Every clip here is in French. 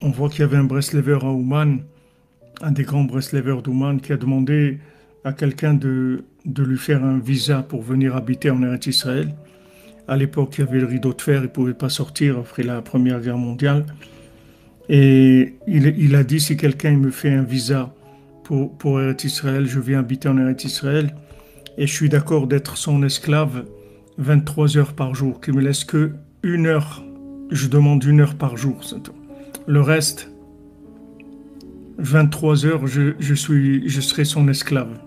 on voit qu'il y avait un Breslever à Ouman, un des grands Breslevers d'Ouman, qui a demandé à quelqu'un de lui faire un visa pour venir habiter en Eretz Israël. À l'époque, il y avait le rideau de fer, il ne pouvait pas sortir après la Première Guerre mondiale. Et il a dit, si quelqu'un me fait un visa pour Eretz Israël, je viens habiter en Eretz Israël, et je suis d'accord d'être son esclave 23 heures par jour, qu'il me laisse que 1 heure. Je demande 1 heure par jour, c'est tout. Le reste, 23 heures, je serai son esclave.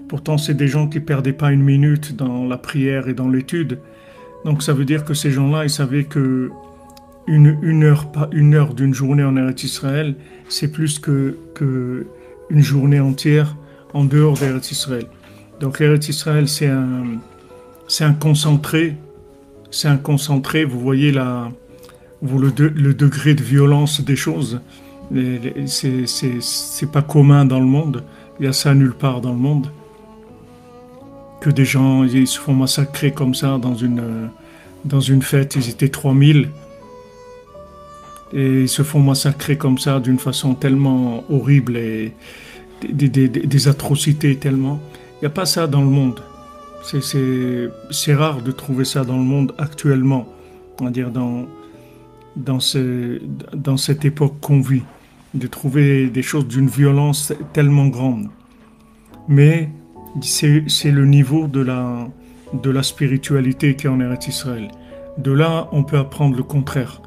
Pourtant, c'est des gens qui perdaient pas une minute dans la prière et dans l'étude. Donc ça veut dire que ces gens-là, ils savaient que une heure d'une journée en Eretz Israël, c'est plus que une journée entière en dehors d'Eretz Israël. Donc Eretz Israël, c'est un concentré. C'est un concentré, vous voyez le degré de violence des choses. C'est pas commun dans le monde. Il y a ça nulle part dans le monde. Que des gens ils se font massacrer comme ça dans une fête. Ils étaient 3000 et ils se font massacrer comme ça d'une façon tellement horrible et des atrocités tellement. Il n'y a pas ça dans le monde. C'est rare de trouver ça dans le monde actuellement. On va dire dans cette époque qu'on vit, de trouver des choses d'une violence tellement grande. Mais c'est le niveau de la spiritualité qui est en Eretz Israël. De là, on peut apprendre le contraire.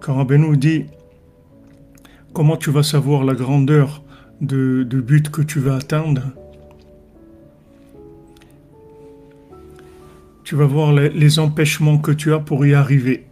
Quand Rabbeinu dit, comment tu vas savoir la grandeur de but que tu vas atteindre? Tu vas voir les empêchements que tu as pour y arriver.